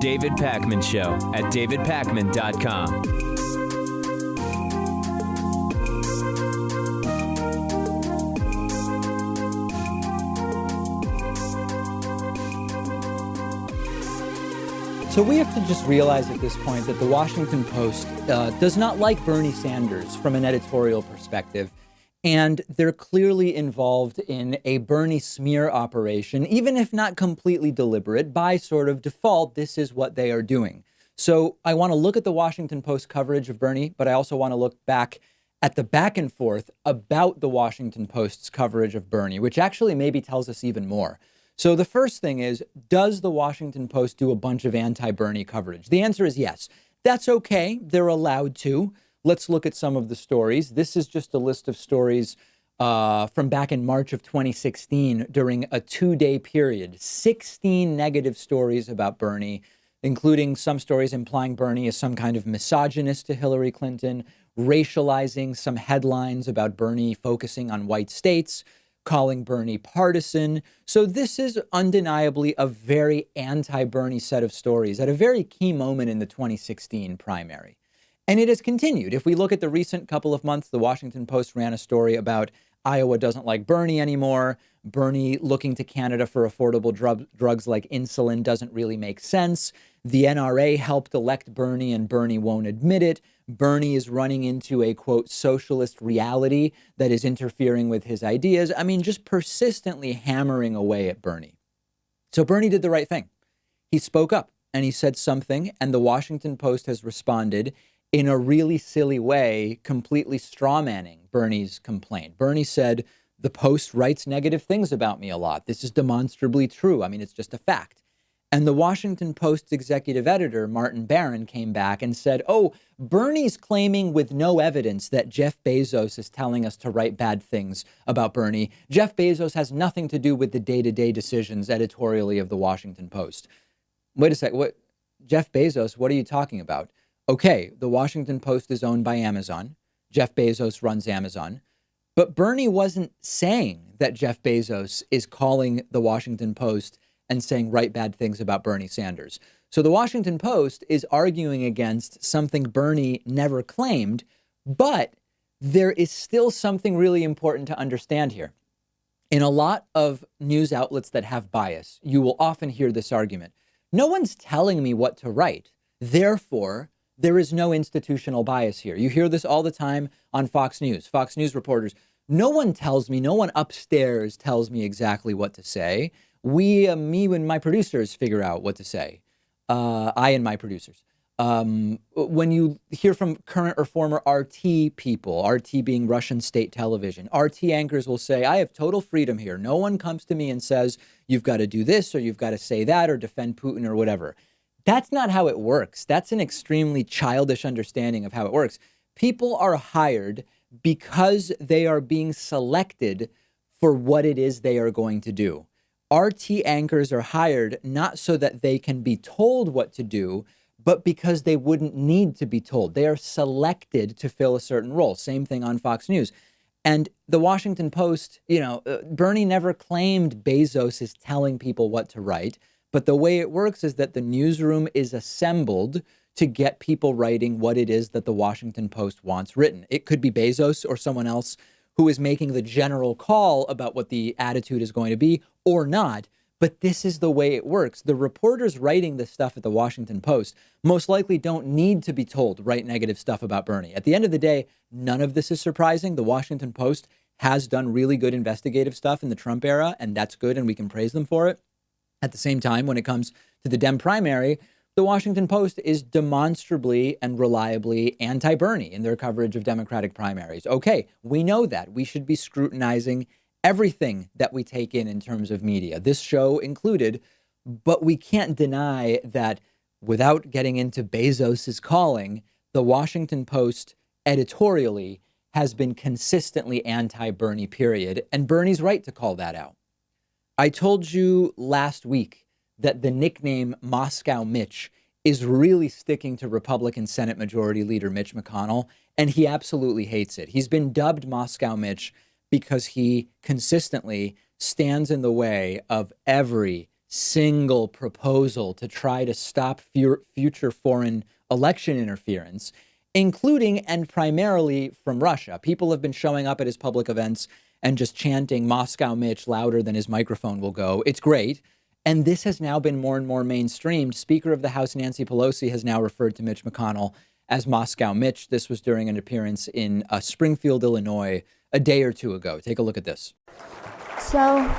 David Pakman Show at davidpakman.com. So we have to just realize at this point that the Washington Post does not like Bernie Sanders from an editorial perspective. And they're clearly involved in a Bernie smear operation, even if not completely deliberate. By sort of default, this is what they are doing. So I want to look at the Washington Post coverage of Bernie, but I also want to look back at the back and forth about the Washington Post's coverage of Bernie, which actually maybe tells us even more. So the first thing is, does the Washington Post do a bunch of anti-Bernie coverage? The answer is yes. That's okay. They're allowed to. Let's look at some of the stories. This is just a list of stories from back in March of 2016 during a 2-day period. 16 negative stories about Bernie, including some stories implying Bernie is some kind of misogynist to Hillary Clinton, racializing some headlines about Bernie focusing on white states, calling Bernie partisan. So this is undeniably a very anti-Bernie set of stories at a very key moment in the 2016 primary. And it has continued. If we look at the recent couple of months, the Washington Post ran a story about Iowa doesn't like Bernie anymore. Bernie looking to Canada for affordable drugs like insulin doesn't really make sense. The NRA helped elect Bernie and Bernie won't admit it. Bernie is running into a, quote, socialist reality that is interfering with his ideas. I mean, just persistently hammering away at Bernie. So Bernie did the right thing. He spoke up and he said something, and the Washington Post has responded in a really silly way, completely strawmanning Bernie's complaint. Bernie said, the Post writes negative things about me a lot. This is demonstrably true. I mean, it's just a fact. And the Washington Post's executive editor, Martin Barron, came back and said, oh, Bernie's claiming with no evidence that Jeff Bezos is telling us to write bad things about Bernie. Jeff Bezos has nothing to do with the day-to-day decisions editorially of the Washington Post. Wait a sec. What? Jeff Bezos, what are you talking about? Okay, the Washington Post is owned by Amazon. Jeff Bezos runs Amazon. But Bernie wasn't saying that Jeff Bezos is calling the Washington Post and saying write bad things about Bernie Sanders. So the Washington Post is arguing against something Bernie never claimed, but there is still something really important to understand here. In a lot of news outlets that have bias, you will often hear this argument. No one's telling me what to write. Therefore, there is no institutional bias here. You hear this all the time on Fox News. Fox News reporters, no one tells me, no one upstairs tells me exactly what to say. Me and my producers figure out what to say. I and my producers. When you hear from current or former RT people, RT being Russian state television, RT anchors will say, I have total freedom here. No one comes to me and says, you've got to do this or you've got to say that or defend Putin or whatever. That's not how it works. That's an extremely childish understanding of how it works. People are hired because they are being selected for what it is they are going to do. RT anchors are hired not so that they can be told what to do, but because they wouldn't need to be told. They are selected to fill a certain role. Same thing on Fox News. And the Washington Post, Bernie never claimed Bezos is telling people what to write. But the way it works is that the newsroom is assembled to get people writing what it is that the Washington Post wants written. It could be Bezos or someone else who is making the general call about what the attitude is going to be or not. But this is the way it works. The reporters writing this stuff at the Washington Post most likely don't need to be told write negative stuff about Bernie. At the end of the day, none of this is surprising. The Washington Post has done really good investigative stuff in the Trump era, and that's good, and we can praise them for it. At the same time, when it comes to the Dem primary, the Washington Post is demonstrably and reliably anti-Bernie in their coverage of Democratic primaries. Okay, we know that. We should be scrutinizing everything that we take in terms of media, this show included, but we can't deny that without getting into Bezos's calling, the Washington Post editorially has been consistently anti-Bernie, period, and Bernie's right to call that out. I told you last week that the nickname Moscow Mitch is really sticking to Republican Senate Majority Leader Mitch McConnell, and he absolutely hates it. He's been dubbed Moscow Mitch because he consistently stands in the way of every single proposal to try to stop future foreign election interference, including and primarily from Russia. People have been showing up at his public events and just chanting Moscow Mitch louder than his microphone will go. It's great. And this has now been more and more mainstreamed. Speaker of the House Nancy Pelosi has now referred to Mitch McConnell as Moscow Mitch. This was during an appearance in Springfield, Illinois, a day or two ago. Take a look at this. So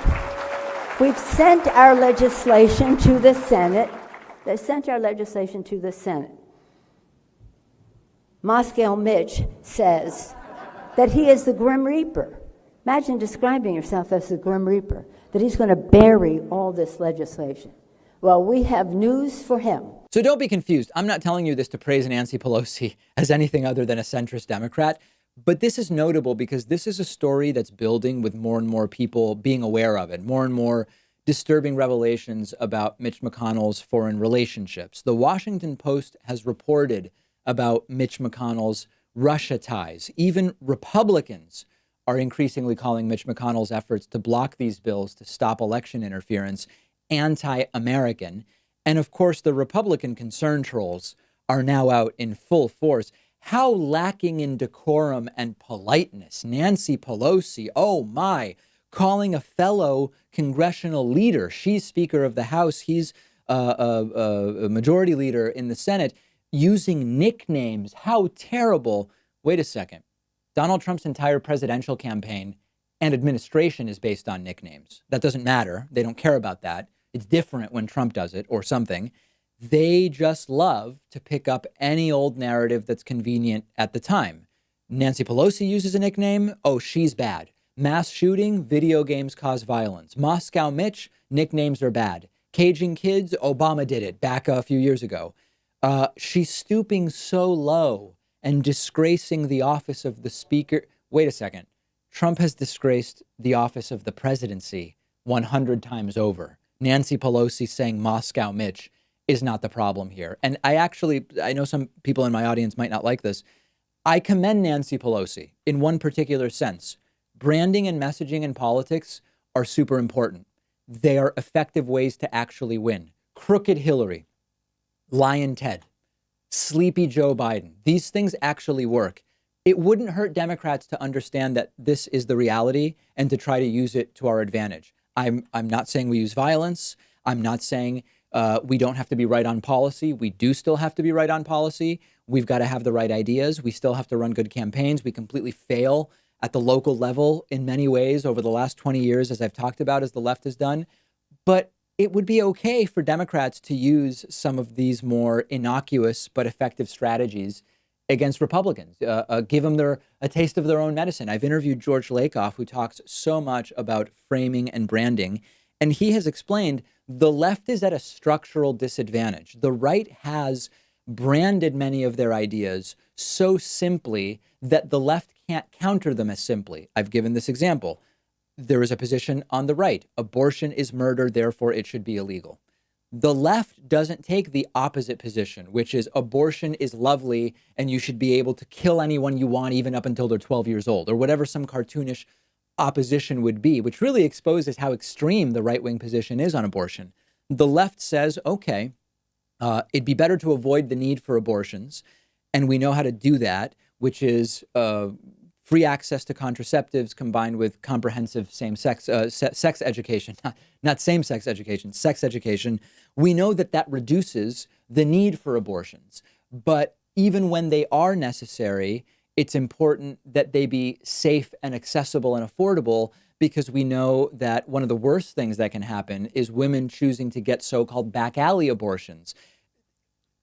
we've sent our legislation to the Senate. They sent our legislation to the Senate. Moscow Mitch says that he is the Grim Reaper. Imagine describing yourself as the Grim Reaper, that he's going to bury all this legislation. Well, we have news for him. So don't be confused. I'm not telling you this to praise Nancy Pelosi as anything other than a centrist Democrat. But this is notable because this is a story that's building with more and more people being aware of it, more and more disturbing revelations about Mitch McConnell's foreign relationships. The Washington Post has reported about Mitch McConnell's Russia ties. Even Republicans are increasingly calling Mitch McConnell's efforts to block these bills to stop election interference anti-American. And of course, the Republican concern trolls are now out in full force. How lacking in decorum and politeness. Nancy Pelosi, oh my, calling a fellow congressional leader. She's Speaker of the House. He's a majority leader in the Senate, using nicknames. How terrible. Wait a second. Donald Trump's entire presidential campaign and administration is based on nicknames. That doesn't matter. They don't care about that. It's different when Trump does it or something. They just love to pick up any old narrative that's convenient at the time. Nancy Pelosi uses a nickname. Oh, she's bad. Mass shooting, video games cause violence. Moscow Mitch, nicknames are bad. Caging kids, Obama did it back a few years ago. She's stooping so low and disgracing the office of the Speaker. Wait a second. Trump has disgraced the office of the presidency 100 times over. Nancy Pelosi saying Moscow Mitch is not the problem here. And I know some people in my audience might not like this. I commend Nancy Pelosi in one particular sense. Branding and messaging in politics are super important. They are effective ways to actually win. Crooked Hillary, Lion Ted, Sleepy Joe Biden. These things actually work. It wouldn't hurt Democrats to understand that this is the reality and to try to use it to our advantage. I'm not saying we use violence. I'm not saying we don't have to be right on policy. We do still have to be right on policy. We've got to have the right ideas. We still have to run good campaigns. We completely fail at the local level in many ways over the last 20 years, as I've talked about, as the left has done. But it would be okay for Democrats to use some of these more innocuous but effective strategies against Republicans, give them a taste of their own medicine. I've interviewed George Lakoff, who talks so much about framing and branding, and he has explained the left is at a structural disadvantage. The right has branded many of their ideas so simply that the left can't counter them as simply. I've given this example. There is a position on the right. Abortion is murder, therefore it should be illegal. The left doesn't take the opposite position, which is abortion is lovely and you should be able to kill anyone you want, even up until they're 12 years old, or whatever some cartoonish opposition would be, which really exposes how extreme the right-wing position is on abortion. The left says, okay, it'd be better to avoid the need for abortions. And we know how to do that, which is free access to contraceptives combined with comprehensive sex education, not same-sex education, sex education. We know that that reduces the need for abortions. But even when they are necessary, it's important that they be safe and accessible and affordable, because we know that one of the worst things that can happen is women choosing to get so-called back alley abortions.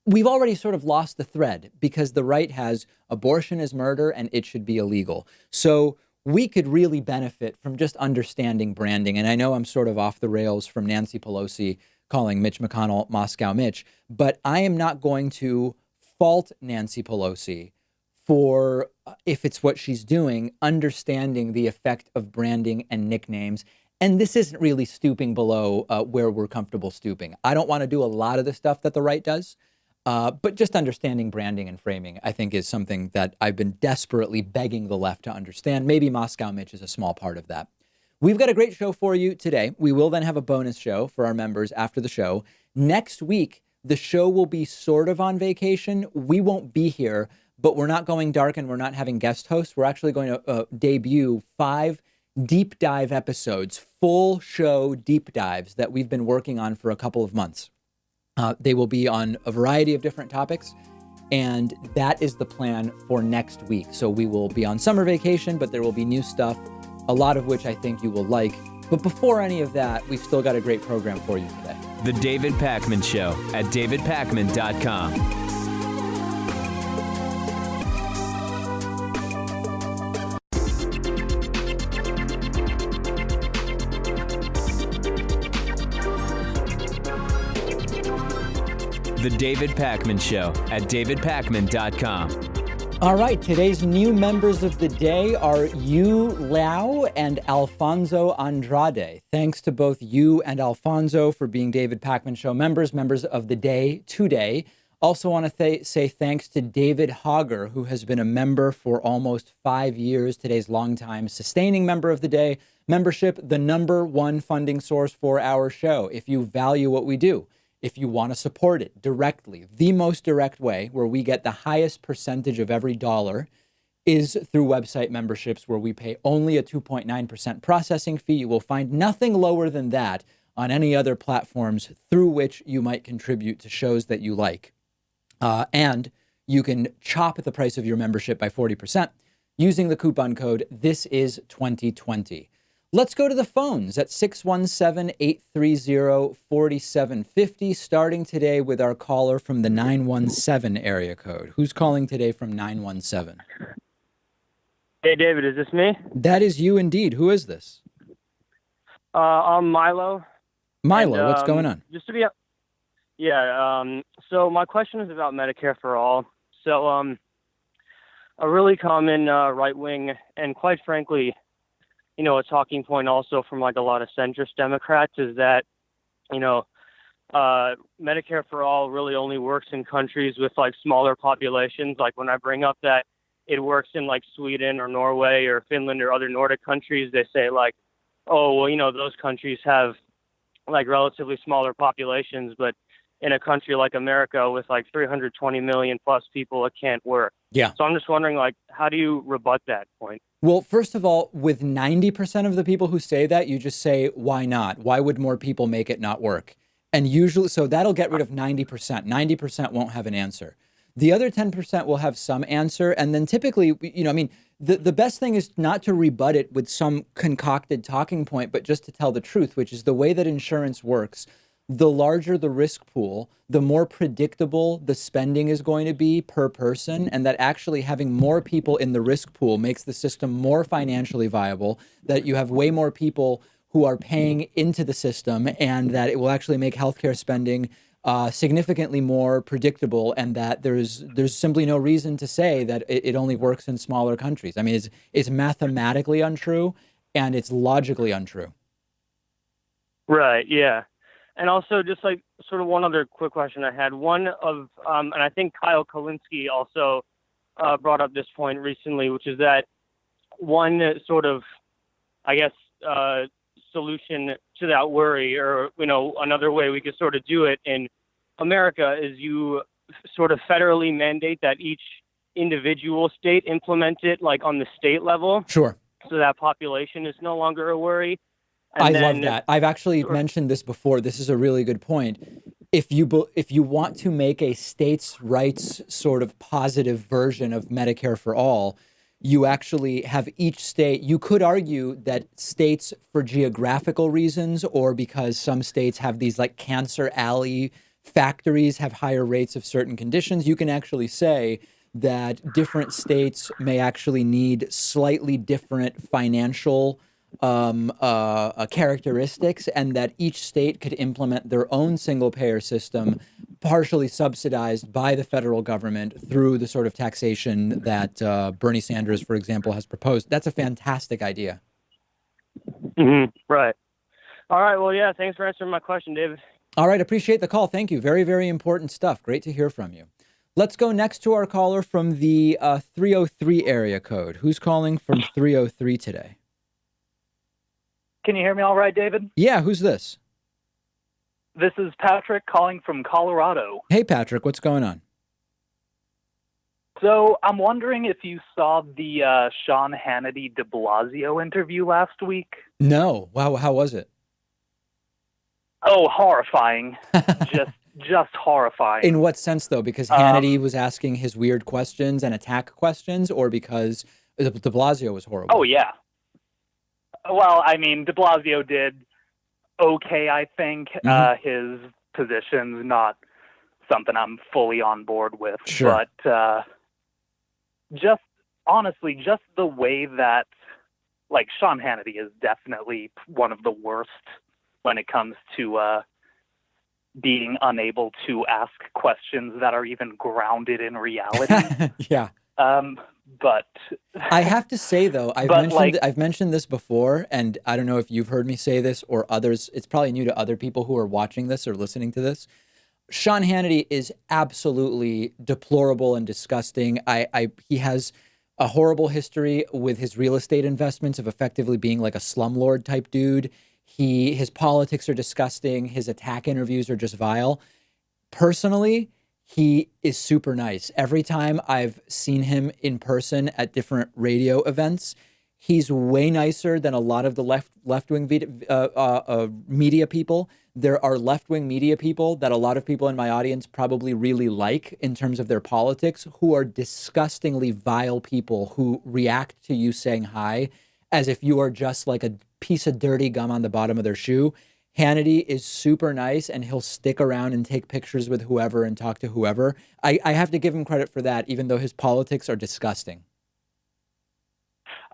We've already sort of lost the thread because the right has abortion is murder and it should be illegal. So we could really benefit from just understanding branding. And I know I'm sort of off the rails from Nancy Pelosi calling Mitch McConnell Moscow Mitch, but I am not going to fault Nancy Pelosi for, if it's what she's doing, understanding the effect of branding and nicknames. And this isn't really stooping below where we're comfortable stooping. I don't want to do a lot of the stuff that the right does. But just understanding branding and framing, I think, is something that I've been desperately begging the left to understand. Maybe Moscow Mitch is a small part of that. We've got a great show for you today. We will then have a bonus show for our members after the show. Next week, the show will be sort of on vacation. We won't be here, but we're not going dark and we're not having guest hosts. We're actually going to debut 5 deep dive episodes, full show deep dives that we've been working on for a couple of months. They will be on a variety of different topics, and that is the plan for next week. So we will be on summer vacation, but there will be new stuff, a lot of which I think you will like. But before any of that, we've still got a great program for you today. The David Pakman Show at davidpakman.com. The David Pakman Show at davidpakman.com. All right, today's new members of the day are Yu Lau and Alfonso Andrade. Thanks to both you and Alfonso for being David Pakman Show members of the day today. Also want to say thanks to David Hogger, who has been a member for almost 5 years, today's longtime sustaining member of the day. Membership, the #1 funding source for our show. If you value what we do, if you want to support it directly, the most direct way where we get the highest percentage of every dollar is through website memberships, where we pay only a 2.9% processing fee. You will find nothing lower than that on any other platforms through which you might contribute to shows that you like. And you can chop the price of your membership by 40% using the coupon code THISIS2020. Let's go to the phones at 617-830-4750, starting today with our caller from the 917 area code. Who's calling today from 917? Hey, David, is this me? That is you indeed. Who is this? I'm Milo. Milo, And, what's going on? So my question is about Medicare for All. So a really common right-wing and quite frankly, a talking point also from like a lot of centrist Democrats is that, Medicare for All really only works in countries with like smaller populations. Like when I bring up that it works in like Sweden or Norway or Finland or other Nordic countries, they say like, oh, well, those countries have like relatively smaller populations, but in a country like America with like 320 million plus people, it can't work. Yeah. So I'm just wondering, like, how do you rebut that point? Well, first of all, with 90% of the people who say that, you just say, why not? Why would more people make it not work? And usually, so that'll get rid of 90%. 90% won't have an answer. The other 10% will have some answer. And then typically, the best thing is not to rebut it with some concocted talking point, but just to tell the truth, which is the way that insurance works. The larger the risk pool, the more predictable the spending is going to be per person, and that actually having more people in the risk pool makes the system more financially viable, that you have way more people who are paying into the system, and that it will actually make healthcare spending significantly more predictable, and that there's simply no reason to say that it only works in smaller countries. I mean, it's mathematically untrue, and it's logically untrue. Right, yeah. And also, just like sort of one other quick question I had. One of, and I think Kyle Kalinske also brought up this point recently, which is that one sort of, I guess, solution to that worry, or another way we could sort of do it in America is you sort of federally mandate that each individual state implement it, like on the state level. Sure. So that population is no longer a worry. I love that. I've actually mentioned this before. This is a really good point. If you want to make a states' rights sort of positive version of Medicare for All, you actually have each state. You could argue that states, for geographical reasons, or because some states have these like cancer alley factories, have higher rates of certain conditions, you can actually say that different states may actually need slightly different financial characteristics, and that each state could implement their own single payer system, partially subsidized by the federal government through the sort of taxation that Bernie Sanders, for example, has proposed. That's a fantastic idea. Mm-hmm. Right. All right. Well, yeah, thanks for answering my question, David. All right. Appreciate the call. Thank you. Very, very important stuff. Great to hear from you. Let's go next to our caller from the 303 area code. Who's calling from 303 today? Can you hear me all right, David? Yeah, who's this? This is Patrick calling from Colorado. Hey, Patrick, what's going on? So I'm wondering if you saw the Sean Hannity de Blasio interview last week. No. Wow, how was it? Oh, horrifying. just horrifying. In what sense, though? Because Hannity was asking his weird questions and attack questions, or because de Blasio was horrible? Oh, yeah. Well, I mean, de Blasio did okay, I think. His position's not something I'm fully on board with. Sure. But just honestly, just the way that, like, Sean Hannity is definitely one of the worst when it comes to being unable to ask questions that are even grounded in reality. Yeah. But I have to say, though, I've mentioned this before, and I don't know if you've heard me say this or others. It's probably new to other people who are watching this or listening to this. Sean Hannity is absolutely deplorable and disgusting. He has a horrible history with his real estate investments of effectively being like a slumlord type dude. His politics are disgusting. His attack interviews are just vile. Personally, he is super nice. Every time I've seen him in person at different radio events, he's way nicer than a lot of the left-wing media people. There are left-wing media people that a lot of people in my audience probably really like in terms of their politics, who are disgustingly vile people who react to you saying hi as if you are just like a piece of dirty gum on the bottom of their shoe. Hannity is super nice, and he'll stick around and take pictures with whoever and talk to whoever. I have to give him credit for that, even though his politics are disgusting.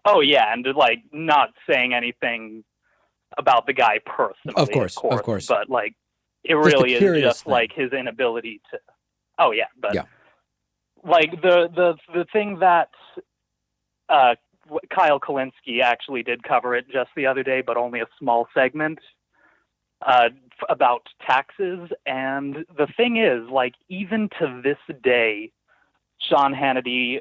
oh yeah, and like not saying anything about the guy personally, Of course. but like it Just a really is curious just thing. like his inability to. Oh yeah, but Yeah. like the thing that Kyle Kalinske actually did cover it just the other day, but only a small segment. About taxes, and the thing is, like, even to this day, Sean Hannity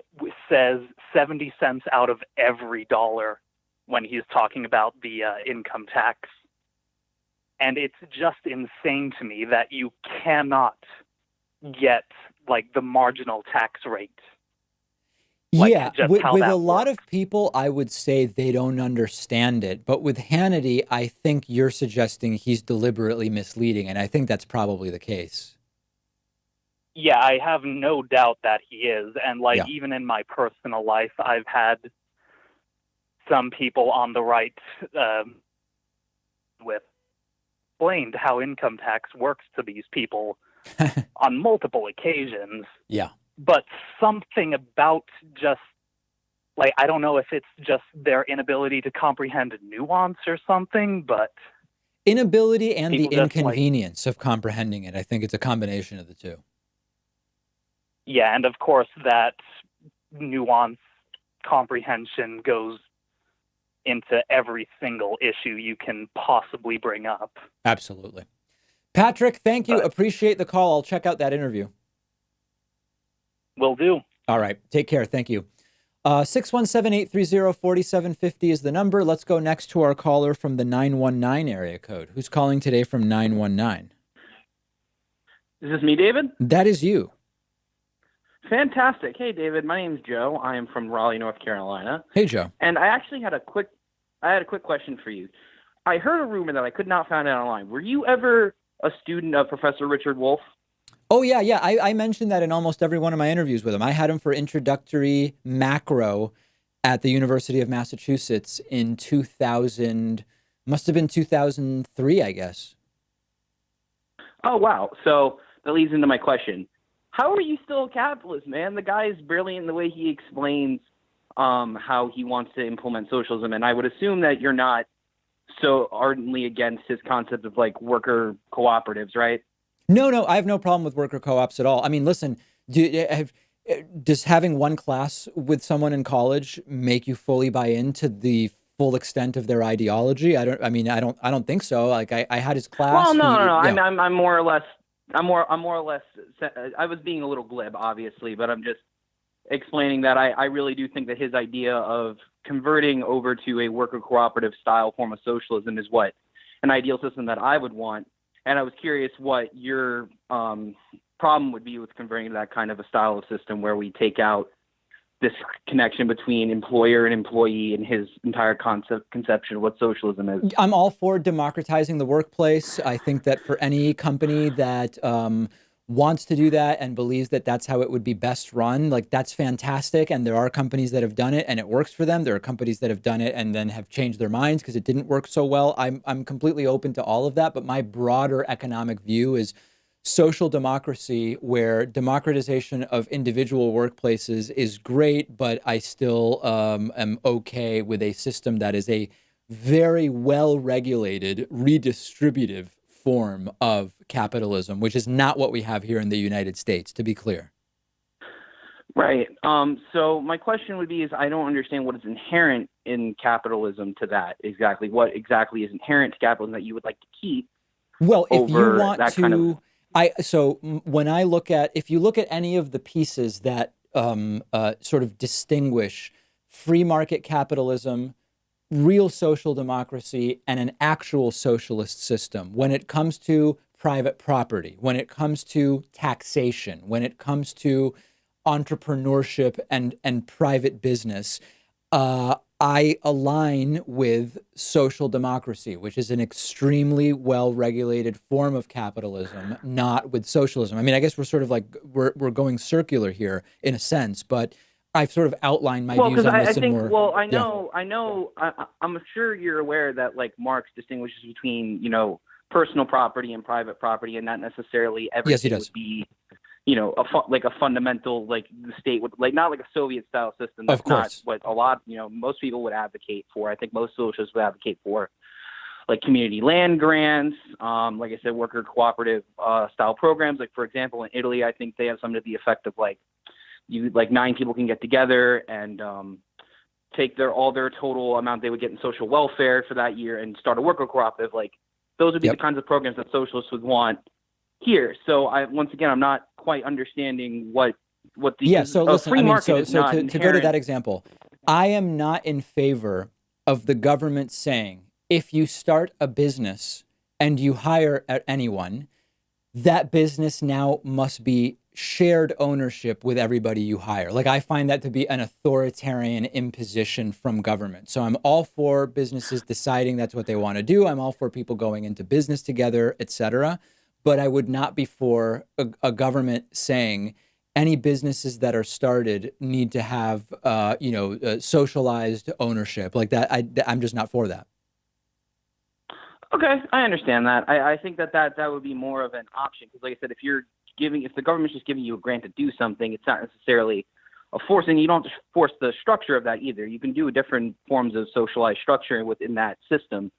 says 70 cents out of every dollar when he's talking about the income tax. And it's just insane to me that you cannot get, like, the marginal tax rate. Like, Yeah, just with how a that lot works. of people, I would say they don't understand it. But with Hannity, I think you're suggesting he's deliberately misleading, and I think that's probably the case. Yeah, I have no doubt that he is. And, like, Yeah. even in my personal life, I've had some people on the right with explained how income tax works to these people on multiple occasions. Yeah. But something about just, like, I don't know if it's just their inability to comprehend nuance or something, but Inability and the people just, like, inconvenience of comprehending it. I think it's a combination of the two. yeah, and of course that nuance comprehension goes into every single issue you can possibly bring up. Absolutely. Patrick, thank you. But- Appreciate the call. I'll check out that interview. Will do. All right. Take care. Thank you. 617-830-4750 is the number. Let's go next to our caller from the 919 area code. Who's calling today from 919? Is this me, David? That is you. Fantastic. Hey, David. My name's Joe. I am from Raleigh, North Carolina. Hey, Joe. And I actually had a quick question for you. I heard a rumor that I could not find out online. Were you ever a student of Professor Richard Wolff? Oh, yeah. I mentioned that in almost every one of my interviews with him. I had him for introductory macro at the University of Massachusetts in 2000, must have been 2003, I guess. Oh, wow. So that leads into my question. How are you still a capitalist, man? The guy is brilliant in the way he explains how he wants to implement socialism, and I would assume that you're not so ardently against his concept of, like, worker cooperatives, right? No, I have no problem with worker co-ops at all. I mean, listen, does having one class with someone in college make you fully buy into the full extent of their ideology? I don't think so. Like I had his class. Well, no. Yeah. I'm more or less. I was being a little glib, obviously, but I'm just. explaining that I really do think that his idea of converting over to a worker cooperative style form of socialism is what an ideal system that I would want. And I was curious what your problem would be with converting to that kind of a style of system where we take out this connection between employer and employee and his entire conception of what socialism is. I'm all for democratizing the workplace. I think that for any company that wants to do that and believes that that's how it would be best run, like that's fantastic. And there are companies that have done it and it works for them. There are companies that have done it and then have changed their minds because it didn't work so well. I'm completely open to all of that. But my broader economic view is social democracy, where democratization of individual workplaces is great, but I still am okay with a system that is a very well-regulated, redistributive form of capitalism, which is not what we have here in the United States, to be clear. Right. So my question would be is I don't understand what is inherent in capitalism to that exactly. What exactly is inherent to capitalism that you would like to keep? Well, if you want that to... kind of... when I look at, if you look at any of the pieces that sort of distinguish free market capitalism, real social democracy, and an actual socialist system, when it comes to private property, when it comes to taxation, when it comes to entrepreneurship and private business, I align with social democracy, which is an extremely well-regulated form of capitalism, not with socialism. I mean, I guess we're sort of like, we're going circular here in a sense, but I've sort of outlined my views on this in more. Well, I'm sure you're aware that like Marx distinguishes between, personal property and private property, and not necessarily everything would be, like a fundamental, like the state would, like not like a Soviet style system. That's not what a lot, most people would advocate for. I think most socialists would advocate for like community land grants, like I said, worker cooperative style programs. Like for example, in Italy, I think they have something to the effect of like 9 people can get together and take all their total amount they would get in social welfare for that year and start a worker cooperative. Like those would be the kinds of programs that socialists would want here. So once again, I'm not quite understanding what the so listen, free market is not to go to that example, I am not in favor of the government saying if you start a business and you hire anyone, that business now must be shared ownership with everybody you hire. Like I find that to be an authoritarian imposition from government. So I'm all for businesses deciding that's what they want to do. I'm all for people going into business together, etc. But I would not be for a government saying any businesses that are started need to have, socialized ownership like that. I'm just not for that. Okay, I understand that. I think that would be more of an option because, like I said, if the government's just giving you a grant to do something, it's not necessarily a forcing. You don't have to force the structure of that either. You can do different forms of socialized structure within that system.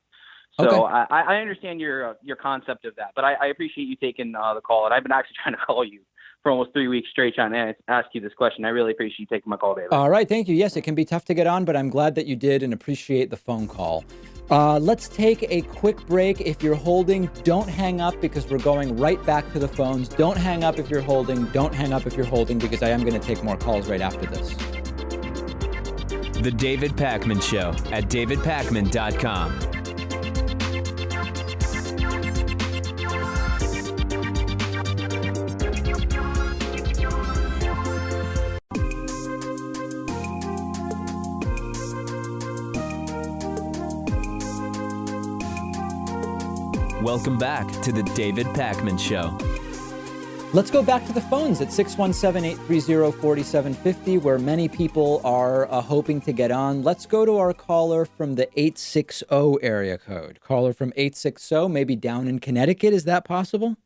So okay. I understand your concept of that, but I appreciate you taking the call. And I've been actually trying to call you for almost 3 weeks straight trying to ask you this question. I really appreciate you taking my call, David. All right, thank you. Yes, it can be tough to get on, but I'm glad that you did and appreciate the phone call. Let's take a quick break. If you're holding, don't hang up because we're going right back to the phones. Don't hang up if you're holding. Don't hang up if you're holding because I am going to take more calls right after this. The David Pakman Show at davidpakman.com. Welcome back to the David Pakman Show. Let's go back to the phones at 617-830-4750, where many people are hoping to get on. Let's go to our caller from the 860 area code. Caller from 860, maybe down in Connecticut. Is that possible?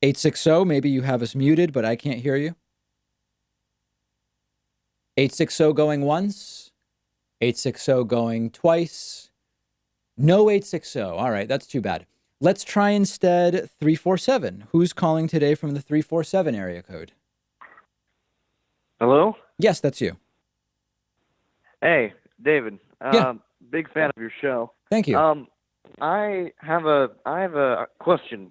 860, maybe you have us muted, but I can't hear you. 860 going once. 860 going twice. No 860. All right, that's too bad. Let's try instead 347. Who's calling today from the 347 area code? Hello? Yes, that's you. Hey, David. Yeah. Big fan of your show. Thank you. I have a question.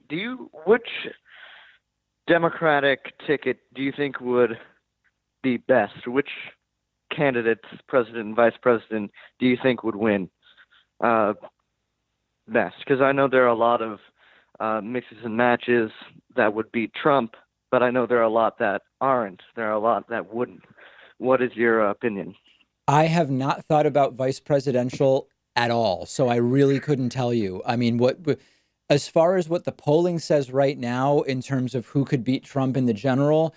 Democratic ticket do you think would be best? Which candidates, president and vice president, do you think would win best? Because I know there are a lot of mixes and matches that would beat Trump, but I know there are a lot that aren't. There are a lot that wouldn't. What is your opinion? I have not thought about vice presidential at all, so I really couldn't tell you. I mean, as far as what the polling says right now in terms of who could beat Trump in the general,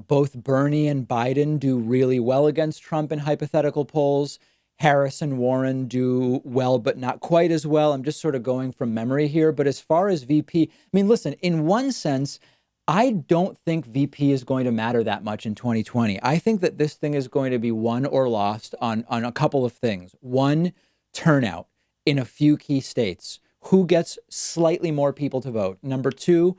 both Bernie and Biden do really well against Trump in hypothetical polls. Harris and Warren do well, but not quite as well. I'm just sort of going from memory here. But as far as VP, I mean, listen, in one sense, I don't think VP is going to matter that much in 2020. I think that this thing is going to be won or lost on a couple of things. One, turnout in a few key states. Who gets slightly more people to vote? Number two,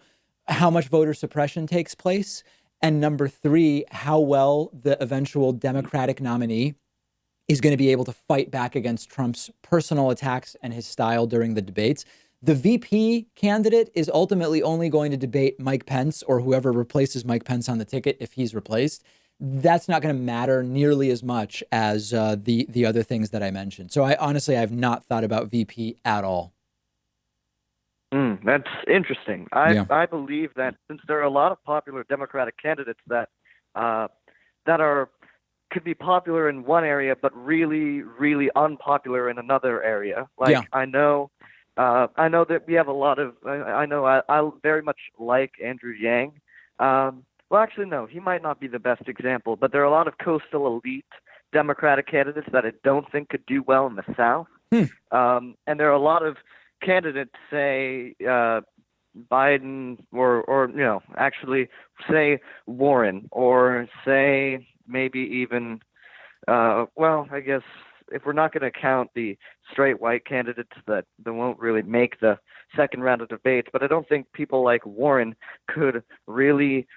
how much voter suppression takes place? And number three, how well the eventual Democratic nominee is going to be able to fight back against Trump's personal attacks and his style during the debates. The VP candidate is ultimately only going to debate Mike Pence or whoever replaces Mike Pence on the ticket if he's replaced. That's not going to matter nearly as much as the other things that I mentioned. So I've not thought about VP at all. That's interesting. I believe that since there are a lot of popular Democratic candidates that could be popular in one area, but really, really unpopular in another area. I know that we have a lot of. I very much like Andrew Yang. Well, actually, no, he might not be the best example, but there are a lot of coastal elite Democratic candidates that I don't think could do well in the South. And there are a lot of candidates, say Biden, or actually say Warren, or say maybe even, I guess if we're not going to count the straight white candidates that won't really make the second round of debates, but I don't think people like Warren could really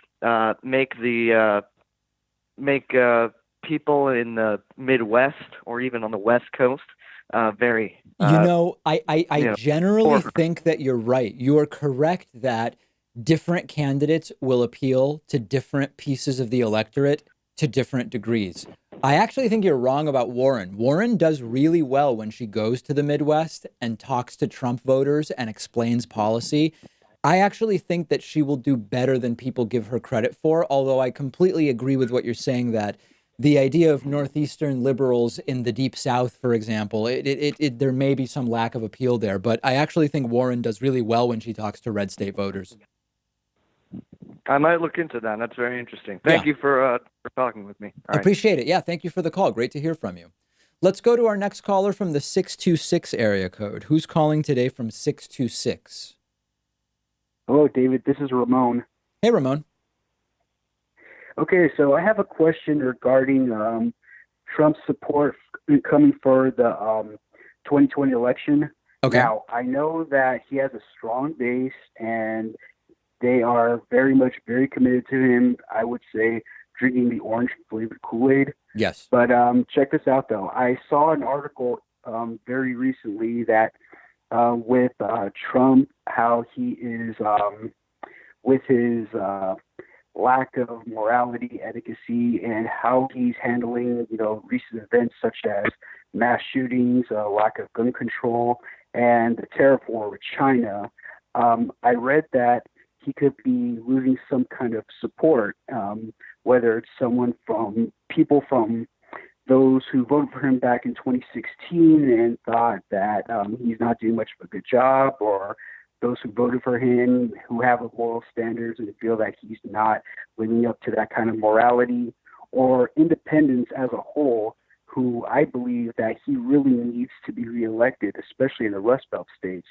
make people in the Midwest or even on the West Coast very. I generally think that you're right. You are correct that different candidates will appeal to different pieces of the electorate to different degrees. I actually think you're wrong about Warren. Warren does really well when she goes to the Midwest and talks to Trump voters and explains policy. I actually think that she will do better than people give her credit for, although I completely agree with what you're saying that the idea of Northeastern liberals in the Deep South, for example, there may be some lack of appeal there, but I actually think Warren does really well when she talks to red state voters. I might look into that. That's very interesting. Thank you for talking with me. I appreciate it. Yeah, thank you for the call. Great to hear from you. Let's go to our next caller from the 626 area code. Who's calling today from 626? Hello, David. This is Ramon. Hey, Ramon. Okay, so I have a question regarding Trump's support coming for the 2020 election. Okay. Now, I know that he has a strong base, and they are very committed to him. I would say drinking the orange-flavored Kool-Aid. Yes. But check this out, though. I saw an article very recently that with Trump, how he is with his lack of morality, etiquette, and how he's handling, recent events such as mass shootings, lack of gun control, and the tariff war with China. I read that he could be losing some kind of support, whether it's people from those who voted for him back in 2016 and thought that he's not doing much of a good job, or those who voted for him who have moral standards and feel that he's not living up to that kind of morality, or independents as a whole who I believe that he really needs to be reelected, especially in the Rust Belt states.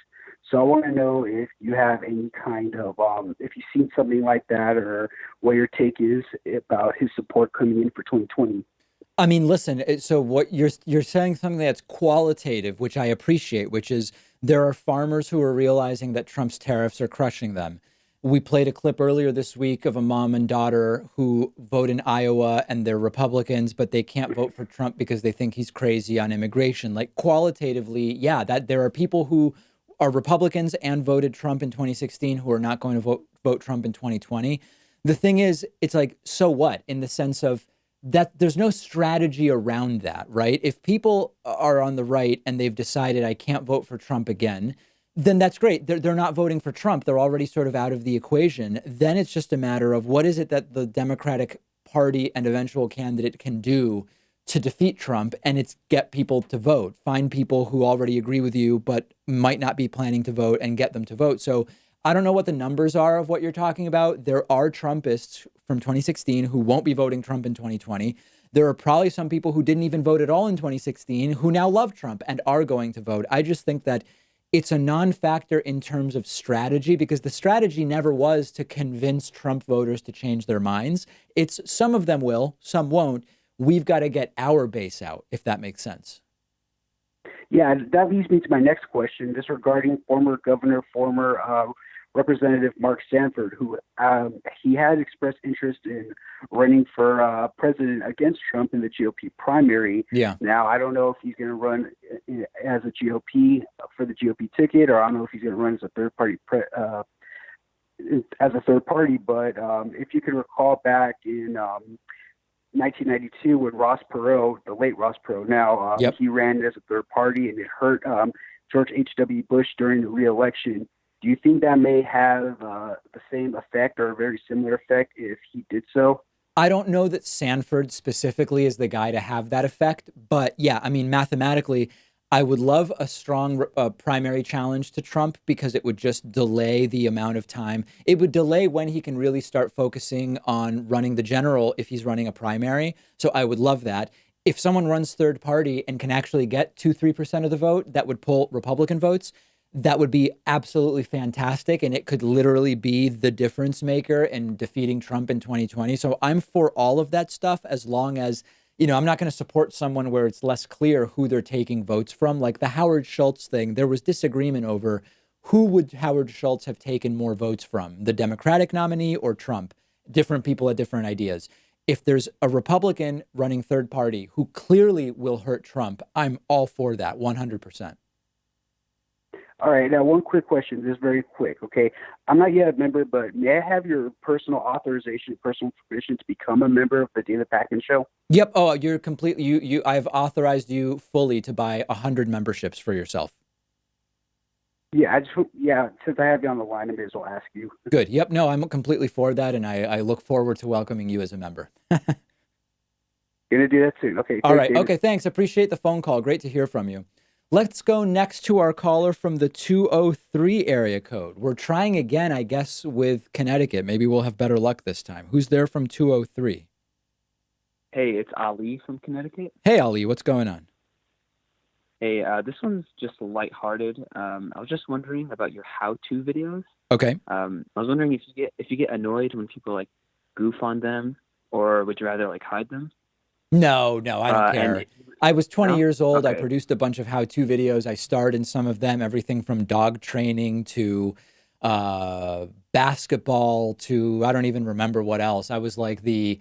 So I want to know if you have any kind of, if you've seen something like that, or what your take is about his support coming in for 2020. I mean, listen, so what you're saying something that's qualitative, which I appreciate, which is there are farmers who are realizing that Trump's tariffs are crushing them. We played a clip earlier this week of a mom and daughter who vote in Iowa and they're Republicans, but they can't vote for Trump because they think he's crazy on immigration. Like qualitatively, yeah, that there are people who are Republicans and voted Trump in 2016 who are not going to vote Trump in 2020. The thing is, it's like, so what? In the sense of that there's no strategy around that, right? If people are on the right and they've decided I can't vote for Trump again, then that's great. They're not voting for Trump. They're already sort of out of the equation. Then it's just a matter of what is it that the Democratic Party and eventual candidate can do to defeat Trump, and it's get people to vote, find people who already agree with you but might not be planning to vote and get them to vote. So I don't know what the numbers are of what you're talking about. There are Trumpists from 2016 who won't be voting Trump in 2020. There are probably some people who didn't even vote at all in 2016 who now love Trump and are going to vote. I just think that it's a non-factor in terms of strategy, because the strategy never was to convince Trump voters to change their minds. It's some of them will, some won't. We've got to get our base out, if that makes sense. Yeah, that leads me to my next question, just regarding former Representative Mark Sanford, who he had expressed interest in running for president against Trump in the GOP primary. Yeah. Now, I don't know if he's going to run as a GOP for the GOP ticket, or I don't know if he's going to run as a third party But if you could recall back in 1992 when Ross Perot, the late Ross Perot, now Yep. he ran as a third party, and it hurt George H.W. Bush during the re-election. Do you think that may have the same effect or a very similar effect if he did so? I don't know that Sanford specifically is the guy to have that effect, but yeah, I mean, mathematically, I would love a strong primary challenge to Trump, because it would just delay the amount of time. It would delay when he can really start focusing on running the general if he's running a primary. So I would love that. If someone runs third party and can actually get 2-3% of the vote, that would pull Republican votes. That would be absolutely fantastic. And it could literally be the difference maker in defeating Trump in 2020. So I'm for all of that stuff, as long as, you know, I'm not going to support someone where it's less clear who they're taking votes from. Like the Howard Schultz thing, there was disagreement over who would Howard Schultz have taken more votes from, the Democratic nominee or Trump. Different people had different ideas. If there's a Republican running third party who clearly will hurt Trump, I'm all for that 100%. All right. Now, one quick question, just very quick. Okay. I'm not yet a member, but may I have your personal authorization, personal permission to become a member of the David Pakman Show? Yep. Oh, you're completely, I've authorized you fully to buy 100 memberships for yourself. Yeah, since I have you on the line, I may as well ask you. Good. Yep. No, I'm completely for that. And I look forward to welcoming you as a member. Going to do that soon. Okay. All right. David. Okay. Thanks. Appreciate the phone call. Great to hear from you. Let's go next to our caller from the 203 area code. We're trying again, I guess, with Connecticut. Maybe we'll have better luck this time. Who's there from 203? Hey, it's Ali from Connecticut. Hey, Ali, what's going on? Hey, this one's just lighthearted. I was just wondering about your how-to videos. Okay. I was wondering if you get annoyed when people like goof on them, or would you rather like hide them? No, I don't care. I was 20 years old. Okay. I produced a bunch of how-to videos. I starred in some of them, everything from dog training to basketball to I don't even remember what else. I was like the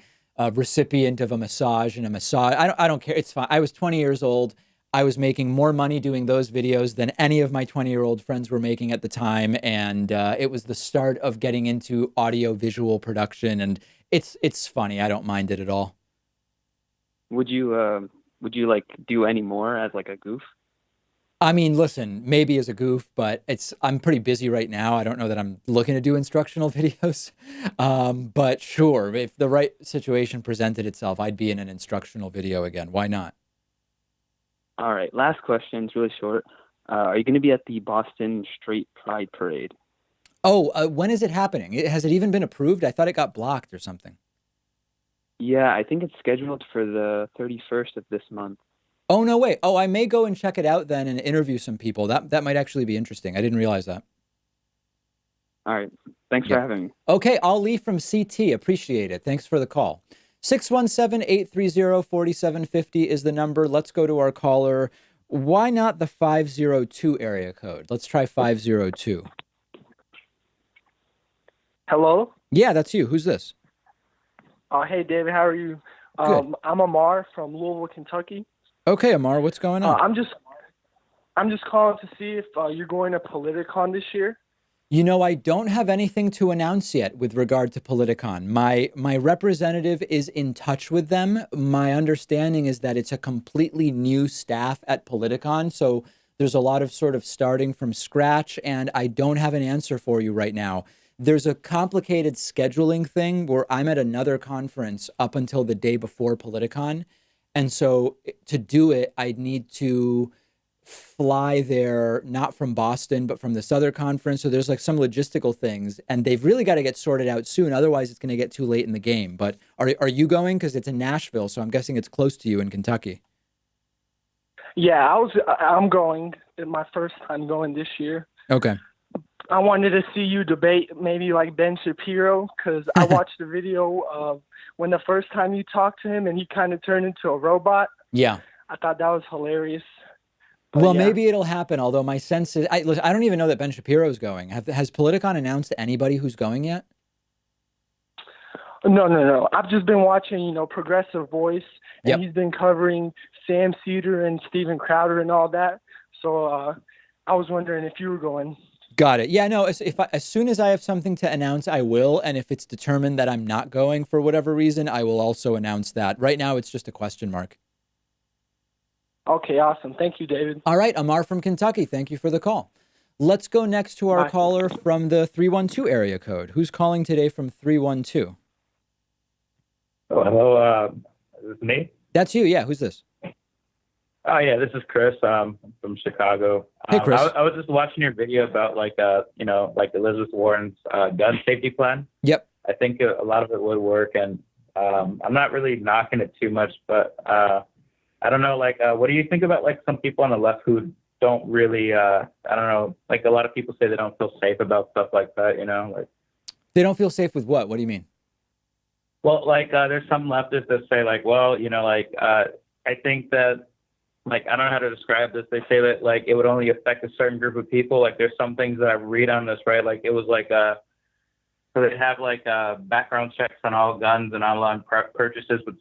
recipient of a massage and a massage. I don't care. It's fine. I was 20 years old. I was making more money doing those videos than any of my 20-year-old friends were making at the time. And it was the start of getting into audio-visual production. And it's funny. I don't mind it at all. Would you like do any more as like a goof? I mean, listen, maybe as a goof, but I'm pretty busy right now. I don't know that I'm looking to do instructional videos. But sure, if the right situation presented itself, I'd be in an instructional video again. Why not? All right. Last question. It's really short. Are you going to be at the Boston Straight Pride Parade? Oh, when is it happening? Has it even been approved? I thought it got blocked or something. Yeah, I think it's scheduled for the 31st of this month. Oh, no way. Oh, I may go and check it out then and interview some people. That might actually be interesting. I didn't realize that. All right. Thanks for having me. Okay, Ali from CT. Appreciate it. Thanks for the call. 617-830-4750 is the number. Let's go to our caller. Why not the 502 area code? Let's try 502. Hello? Yeah, that's you. Who's this? Hey, David, how are you? Good. I'm Amar from Louisville, Kentucky. Okay, Amar, what's going on? I'm just calling to see if you're going to Politicon this year. You know, I don't have anything to announce yet with regard to Politicon. My representative is in touch with them. My understanding is that it's a completely new staff at Politicon, so there's a lot of sort of starting from scratch, and I don't have an answer for you right now. There's a complicated scheduling thing where I'm at another conference up until the day before Politicon, and so to do it, I'd need to fly there, not from Boston, but from this other conference. So there's like some logistical things, and they've really got to get sorted out soon. Otherwise, it's going to get too late in the game. But are you going? Because it's in Nashville, so I'm guessing it's close to you in Kentucky. Yeah, I'm going. It's my first time going this year. Okay. I wanted to see you debate maybe like Ben Shapiro, because I watched the video of when the first time you talked to him and he kind of turned into a robot. Yeah. I thought that was hilarious. But Well, yeah. maybe it'll happen, although my sense is, listen, I don't even know that Ben Shapiro's going. Has Politicon announced anybody who's going yet? No. I've just been watching, Progressive Voice, and Yep. he's been covering Sam Cedar and Steven Crowder and all that. So I was wondering if you were going. Got it. Yeah, no, as soon as I have something to announce, I will. And if it's determined that I'm not going for whatever reason, I will also announce that. Right now, it's just a question mark. Okay, awesome. Thank you, David. All right, Amar from Kentucky, thank you for the call. Let's go next to our caller from the 312 area code. Who's calling today from 312? Oh, hello. Is this me? That's you, yeah. Who's this? Oh, yeah, this is Chris from Chicago. Hey, Chris. I was just watching your video about, like Elizabeth Warren's gun safety plan. Yep. I think a lot of it would work, and I'm not really knocking it too much, but I don't know, what do you think about, some people on the left who don't really, I don't know, a lot of people say they don't feel safe about stuff like that, They don't feel safe with what? What do you mean? Well, there's some leftists that say, I think that, I don't know how to describe this. They say that, it would only affect a certain group of people. There's some things that I read on this, right? It was so they have background checks on all guns and online purchases, which,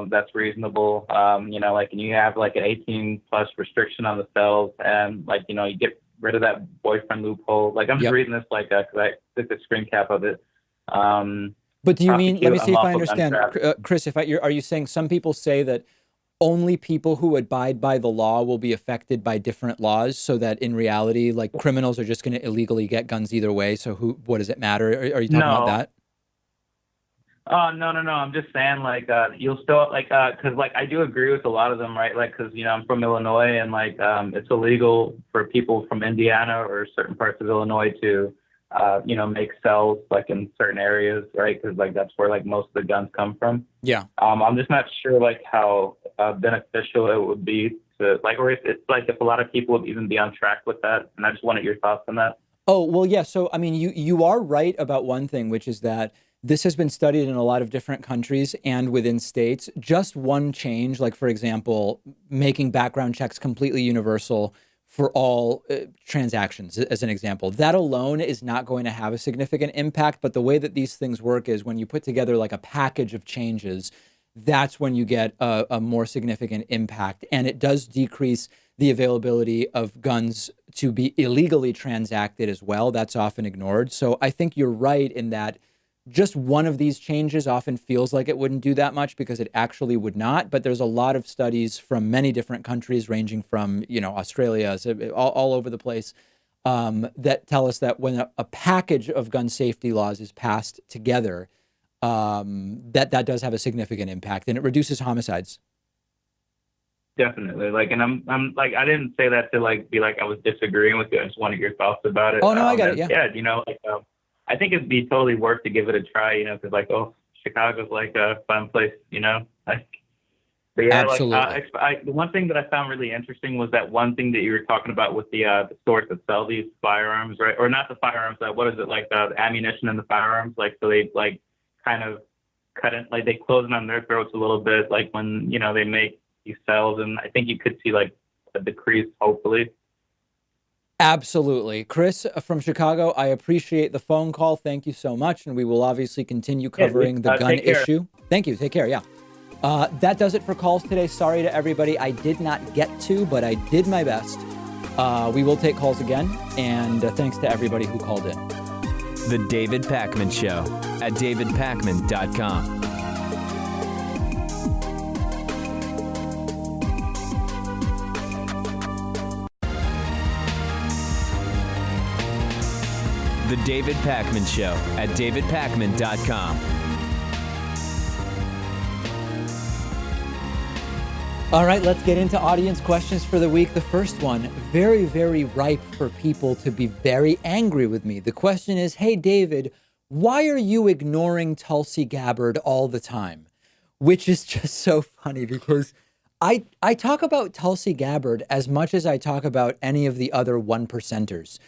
that's reasonable. And you have an 18 plus restriction on the sales, and you get rid of that boyfriend loophole. I'm just reading this because I took a screen cap of it. But do you mean, let me see if I understand, Chris, are you saying some people say that only people who abide by the law will be affected by different laws, so that in reality, criminals are just going to illegally get guns either way? So what does it matter? Are you talking about that? Oh, no. I'm just saying, you'll still, because, I do agree with a lot of them, right? Because, I'm from Illinois, and, it's illegal for people from Indiana or certain parts of Illinois to, make cells, in certain areas, right? Because, that's where, most of the guns come from. Yeah. I'm just not sure, how beneficial it would be to, or if it's, if a lot of people would even be on track with that. And I just wanted your thoughts on that. Oh, well, yeah. So, I mean, you are right about one thing, which is that this has been studied in a lot of different countries and within states. Just one change, for example, making background checks completely universal for all transactions, as an example. That alone is not going to have a significant impact. But the way that these things work is when you put together a package of changes, that's when you get a more significant impact. And it does decrease the availability of guns to be illegally transacted as well. That's often ignored. So I think you're right in that just one of these changes often feels like it wouldn't do that much, because it actually would not. But there's a lot of studies from many different countries, ranging from, Australia, all over the place, that tell us that when a package of gun safety laws is passed together, that does have a significant impact, and it reduces homicides. Definitely. And I'm I didn't say that to be I was disagreeing with you. I just wanted your thoughts about it. Oh, no, I got it. Yeah. Yeah. I think it'd be totally worth to give it a try, because Chicago's a fun place, But yeah, absolutely. The one thing that I found really interesting was that one thing that you were talking about with the stores that sell these firearms, right? Or not the firearms, what is it, the ammunition and the firearms? So they kind of cut it, they close it on their throats a little bit, when, they make these cells. And I think you could see a decrease, hopefully. Absolutely. Chris from Chicago, I appreciate the phone call. Thank you so much. And we will obviously continue covering the gun issue. Thank you. Take care. Yeah. That does it for calls today. Sorry to everybody I did not get to, but I did my best. We will take calls again, and thanks to everybody who called in. The David Pakman Show at davidpakman.com. The David Pakman Show at davidpakman.com. All right, let's get into audience questions for the week. The first one, very, very ripe for people to be very angry with me. The question is, hey, David, why are you ignoring Tulsi Gabbard all the time? Which is just so funny because I talk about Tulsi Gabbard as much as I talk about any of the other one percenters.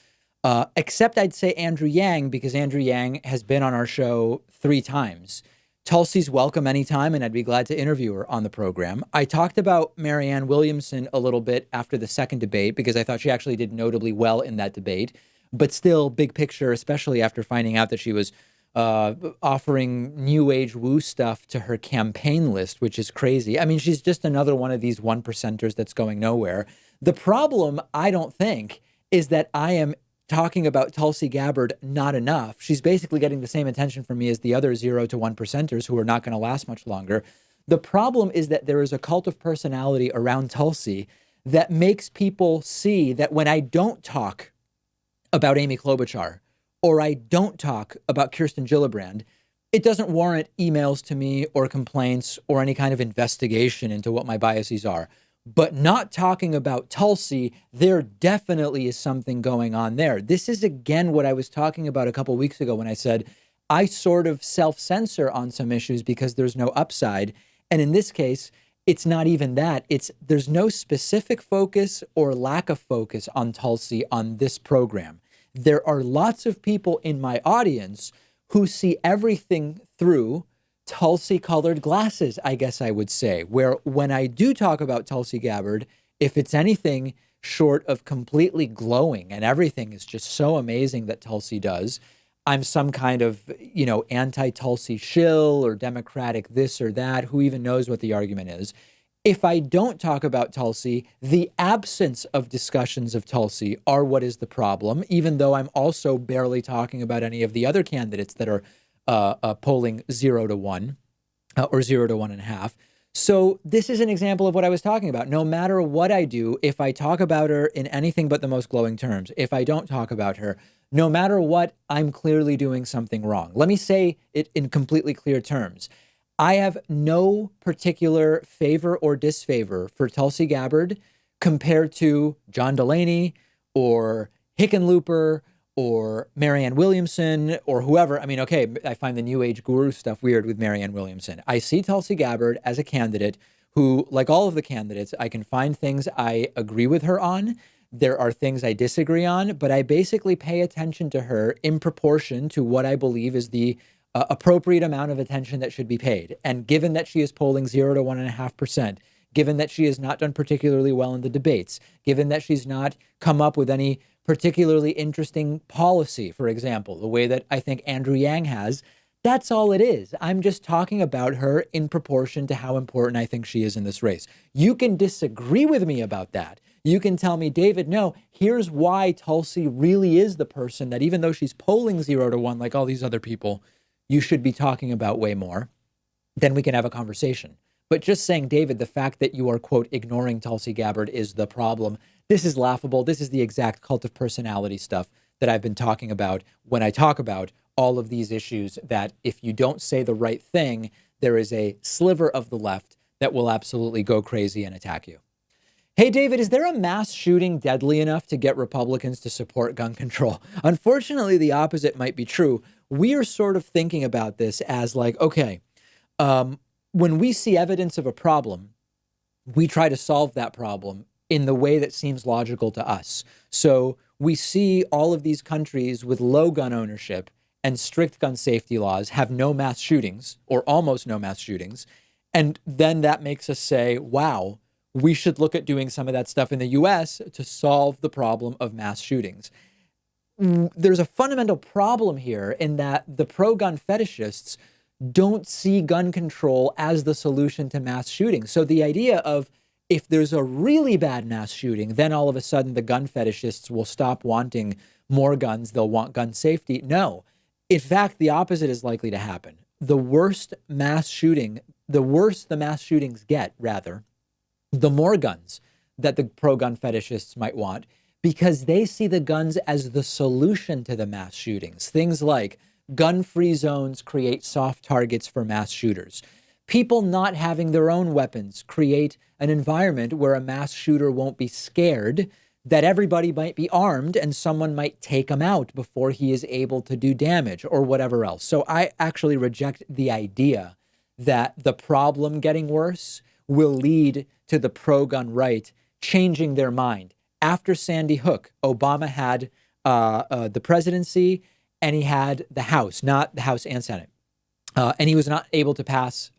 Except I'd say Andrew Yang, because Andrew Yang has been on our show 3 times. Tulsi's welcome anytime, and I'd be glad to interview her on the program. I talked about Marianne Williamson a little bit after the second debate because I thought she actually did notably well in that debate. But still, big picture, especially after finding out that she was offering New Age woo stuff to her campaign list, which is crazy. I mean, she's just another one of these one percenters that's going nowhere. The problem, I don't think, is that I am talking about Tulsi Gabbard not enough. She's basically getting the same attention from me as the other 0 to 1 percenters who are not going to last much longer. The problem is that there is a cult of personality around Tulsi that makes people see that when I don't talk about Amy Klobuchar or I don't talk about Kirsten Gillibrand, it doesn't warrant emails to me or complaints or any kind of investigation into what my biases are. But not talking about Tulsi, there definitely is something going on there. This is, again, what I was talking about a couple of weeks ago when I said I sort of self-censor on some issues because there's no upside. And in this case, it's not even that. There's no specific focus or lack of focus on Tulsi on this program. There are lots of people in my audience who see everything through Tulsi-colored glasses, I guess I would say, where when I do talk about Tulsi Gabbard, if it's anything short of completely glowing and everything is just so amazing that Tulsi does, I'm some kind of, anti-Tulsi shill or Democratic this or that, who even knows what the argument is. If I don't talk about Tulsi, the absence of discussions of Tulsi are what is the problem, even though I'm also barely talking about any of the other candidates that are polling 0 to 1 or 0 to 1.5. So this is an example of what I was talking about. No matter what I do, if I talk about her in anything but the most glowing terms, if I don't talk about her, no matter what, I'm clearly doing something wrong. Let me say it in completely clear terms. I have no particular favor or disfavor for Tulsi Gabbard compared to John Delaney or Hickenlooper or Marianne Williamson or whoever. I mean, okay, I find the New Age guru stuff weird with Marianne Williamson. I see Tulsi Gabbard as a candidate who, like all of the candidates, I can find things I agree with her on. There are things I disagree on, but I basically pay attention to her in proportion to what I believe is the appropriate amount of attention that should be paid. And given that she is polling 0 to 1.5%, given that she has not done particularly well in the debates, given that she's not come up with any particularly interesting policy, for example, the way that I think Andrew Yang has, that's all it is. I'm just talking about her in proportion to how important I think she is in this race. You can disagree with me about that. You can tell me, David, no, here's why Tulsi really is the person that even though she's polling 0 to 1 like all these other people, you should be talking about way more. Then we can have a conversation. But just saying, David, the fact that you are, quote, ignoring Tulsi Gabbard is the problem. This is laughable. This is the exact cult of personality stuff that I've been talking about when I talk about all of these issues, that if you don't say the right thing, there is a sliver of the left that will absolutely go crazy and attack you. Hey, David, is there a mass shooting deadly enough to get Republicans to support gun control? Unfortunately, the opposite might be true. We are sort of thinking about this as like, okay, when we see evidence of a problem, we try to solve that problem in the way that seems logical to us. So we see all of these countries with low gun ownership and strict gun safety laws have no mass shootings or almost no mass shootings. And then that makes us say, wow, we should look at doing some of that stuff in the US to solve the problem of mass shootings. There's a fundamental problem here in that the pro-gun fetishists don't see gun control as the solution to mass shootings. So the idea of If there's a really bad mass shooting, then all of a sudden the gun fetishists will stop wanting more guns. They'll want gun safety. No. In fact, the opposite is likely to happen. The worse the mass shootings get, rather, the more guns that the pro-gun fetishists might want, because they see the guns as the solution to the mass shootings. Things like gun-free zones create soft targets for mass shooters. People not having their own weapons create an environment where a mass shooter won't be scared that everybody might be armed and someone might take him out before he is able to do damage or whatever else. So I actually reject the idea that the problem getting worse will lead to the pro-gun right changing their mind. After Sandy Hook, Obama had the presidency and he had the House, not the House and Senate. And he was not able to pass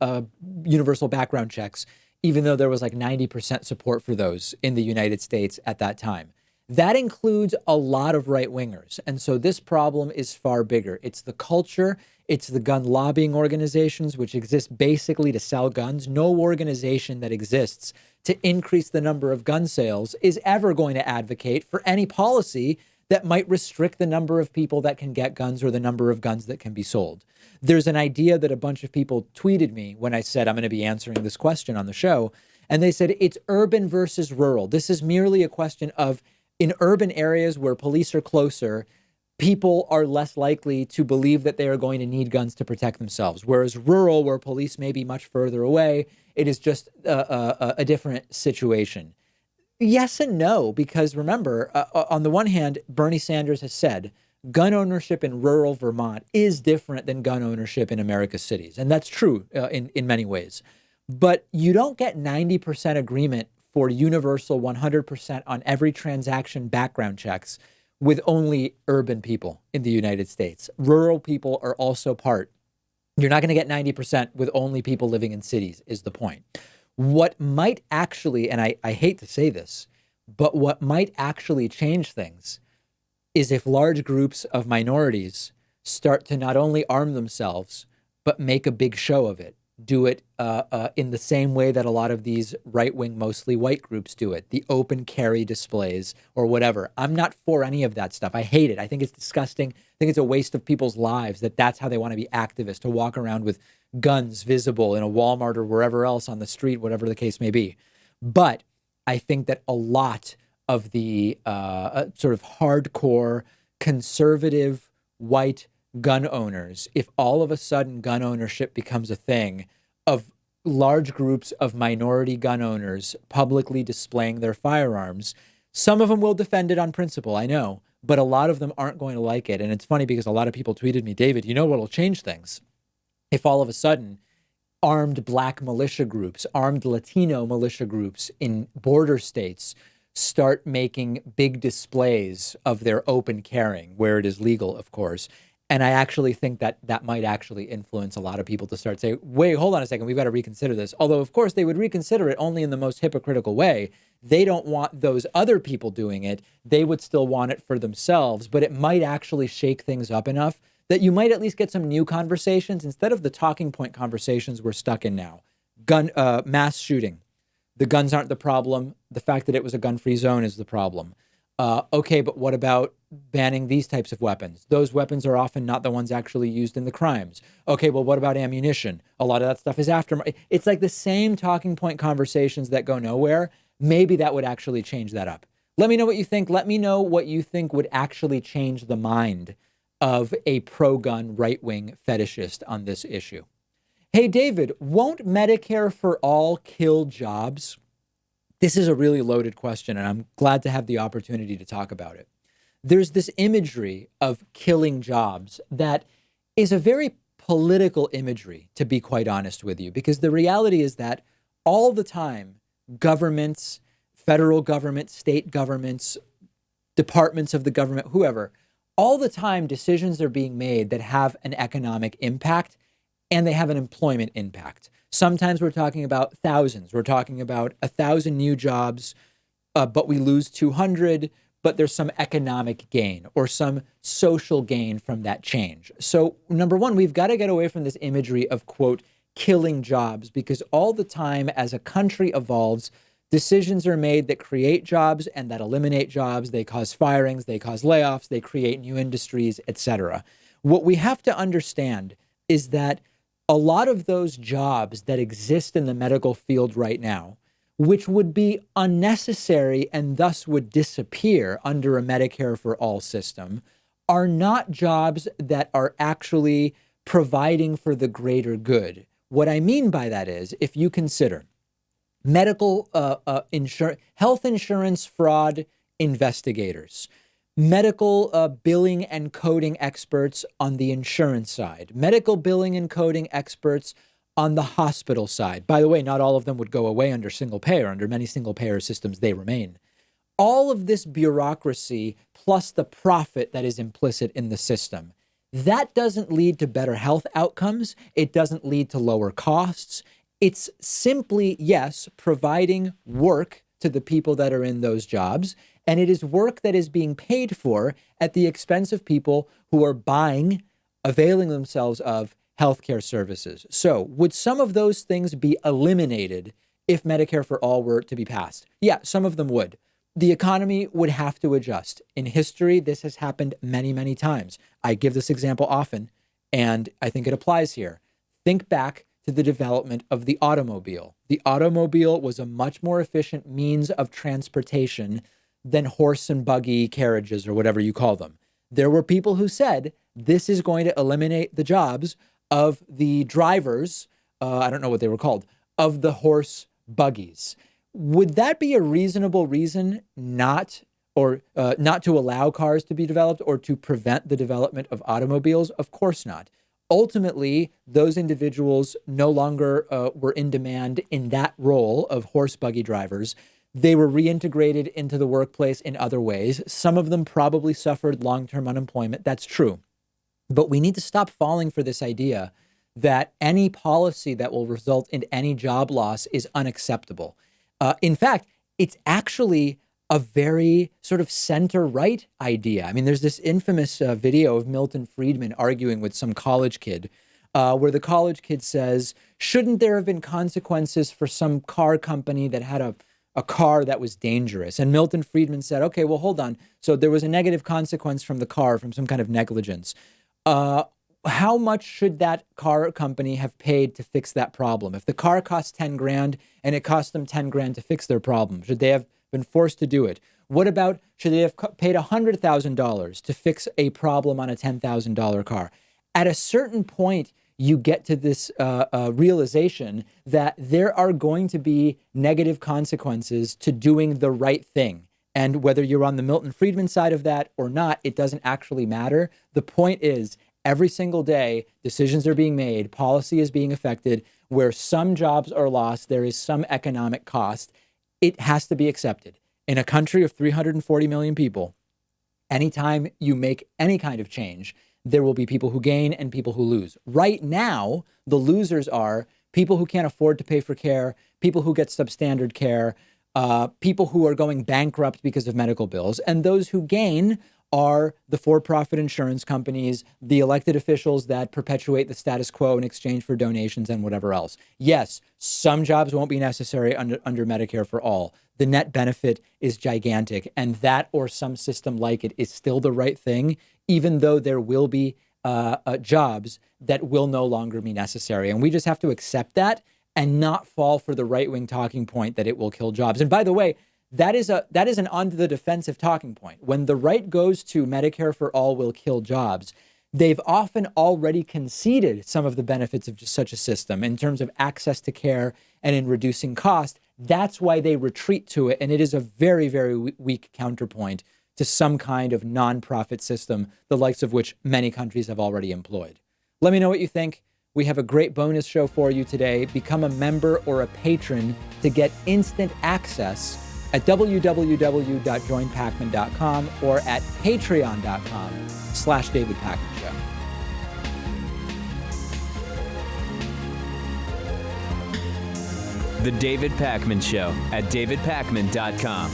universal background checks, even though there was like 90% support for those in the United States at that time. That includes a lot of right-wingers. And so this problem is far bigger. It's the culture. It's the gun lobbying organizations, which exist basically to sell guns. No organization that exists to increase the number of gun sales is ever going to advocate for any policy that might restrict the number of people that can get guns or the number of guns that can be sold. There's an idea that a bunch of people tweeted me when I said I'm going to be answering this question on the show. And they said it's urban versus rural. This is merely a question of in urban areas where police are closer, people are less likely to believe that they are going to need guns to protect themselves. Whereas rural, where police may be much further away, it is just a different situation. Yes and no, because remember, on the one hand, Bernie Sanders has said gun ownership in rural Vermont is different than gun ownership in America's cities. And that's true in many ways. But you don't get 90% agreement for universal 100% on every transaction background checks with only urban people in the United States. Rural people are also part. You're not going to get 90% with only people living in cities is the point. What might actually, and I hate to say this, but what might actually change things is if large groups of minorities start to not only arm themselves, but make a big show of it. Do it in the same way that a lot of these right-wing, mostly white groups do it, the open carry displays or whatever. I'm not for any of that stuff. I hate it. I think it's disgusting. I think it's a waste of people's lives that's how they want to be activists, to walk around with guns visible in a Walmart or wherever else on the street, whatever the case may be. But I think that a lot of the sort of hardcore conservative white gun owners, if all of a sudden gun ownership becomes a thing of large groups of minority gun owners publicly displaying their firearms, some of them will defend it on principle, I know, but a lot of them aren't going to like it. And it's funny because a lot of people tweeted me, David, you know what'll change things? If all of a sudden armed black militia groups, armed Latino militia groups in border states start making big displays of their open carrying, where it is legal, of course. And I actually think that that might actually influence a lot of people to start saying, wait, hold on a second, we've got to reconsider this. Although, of course, they would reconsider it only in the most hypocritical way. They don't want those other people doing it. They would still want it for themselves, but it might actually shake things up enough that you might at least get some new conversations instead of the talking point conversations we're stuck in now. Mass shooting. The guns aren't the problem. The fact that it was a gun-free zone is the problem. Okay, but what about banning these types of weapons? Those weapons are often not the ones actually used in the crimes. Okay, well, what about ammunition? A lot of that stuff is aftermarket. It's like the same talking point conversations that go nowhere. Maybe that would actually change that up. Let me know what you think. Let me know what you think would actually change the mind of a pro-gun right-wing fetishist on this issue. Hey, David, won't Medicare for all kill jobs? This is a really loaded question, and I'm glad to have the opportunity to talk about it. There's this imagery of killing jobs that is a very political imagery, to be quite honest with you, because the reality is that all the time, governments, federal government, state governments, departments of the government, whoever, all the time decisions are being made that have an economic impact and they have an employment impact. Sometimes we're talking about thousands. We're talking about 1,000 new jobs, but we lose 200, but there's some economic gain or some social gain from that change. So number one, we've got to get away from this imagery of, quote, killing jobs, because all the time as a country evolves, Decisions are made that create jobs and that eliminate jobs. They cause firings, they cause layoffs, they create new industries, etc. What we have to understand is that a lot of those jobs that exist in the medical field right now, which would be unnecessary and thus would disappear under a Medicare for all system, are not jobs that are actually providing for the greater good. What I mean by that is, if you consider medical health insurance fraud investigators, medical billing and coding experts on the insurance side, medical billing and coding experts on the hospital side. By the way, not all of them would go away under single payer. Under many single payer systems, they remain. All of this bureaucracy plus the profit that is implicit in the system, that doesn't lead to better health outcomes. It doesn't lead to lower costs. It's simply, yes, providing work to the people that are in those jobs. And it is work that is being paid for at the expense of people who are availing themselves of healthcare services. So would some of those things be eliminated if Medicare for all were to be passed? Yeah, some of them would. The economy would have to adjust. In history, this has happened many, many times. I give this example often, and I think it applies here. Think back to the development of the automobile. The automobile was a much more efficient means of transportation than horse and buggy carriages or whatever you call them. There were people who said this is going to eliminate the jobs of the drivers, I don't know what they were called, of the horse buggies. Would that be a reasonable reason not to allow cars to be developed or to prevent the development of automobiles? Of course not. Ultimately, those individuals no longer were in demand in that role of horse buggy drivers. They were reintegrated into the workplace in other ways. Some of them probably suffered long-term unemployment. That's true. But we need to stop falling for this idea that any policy that will result in any job loss is unacceptable. In fact, it's actually a very sort of center-right idea. I mean, there's this infamous video of Milton Friedman arguing with some college kid where the college kid says, shouldn't there have been consequences for some car company that had a car that was dangerous? And Milton Friedman said, okay, well, hold on. So there was a negative consequence from the car, from some kind of negligence. How much should that car company have paid to fix that problem? If the car costs 10 grand and it cost them 10 grand to fix their problem, should they have been forced to do it? What about, should they have paid $100,000 to fix a problem on a $10,000 car? At a certain point, you get to this realization that there are going to be negative consequences to doing the right thing. And whether you're on the Milton Friedman side of that or not, it doesn't actually matter. The point is, every single day, decisions are being made, policy is being affected, where some jobs are lost, there is some economic cost. It has to be accepted. In a country of 340 million people, anytime you make any kind of change, there will be people who gain and people who lose. Right now, the losers are people who can't afford to pay for care, people who get substandard care, people who are going bankrupt because of medical bills, and those who gain are the for-profit insurance companies, the elected officials that perpetuate the status quo in exchange for donations and whatever else. Yes, some jobs won't be necessary under Medicare for all. The net benefit is gigantic, and that or some system like it is still the right thing, even though there will be jobs that will no longer be necessary. And we just have to accept that and not fall for the right-wing talking point that it will kill jobs. And by the way, that is an on the defensive talking point. When the right goes to Medicare for all will kill jobs, they've often already conceded some of the benefits of just such a system in terms of access to care and in reducing cost. That's why they retreat to it. And it is a very, very weak counterpoint to some kind of nonprofit system, the likes of which many countries have already employed. Let me know what you think. We have a great bonus show for you today. Become a member or a patron to get instant access at www.joinpacman.com or at patreon.com/David Pakman Show. The David Pakman Show at davidpakman.com.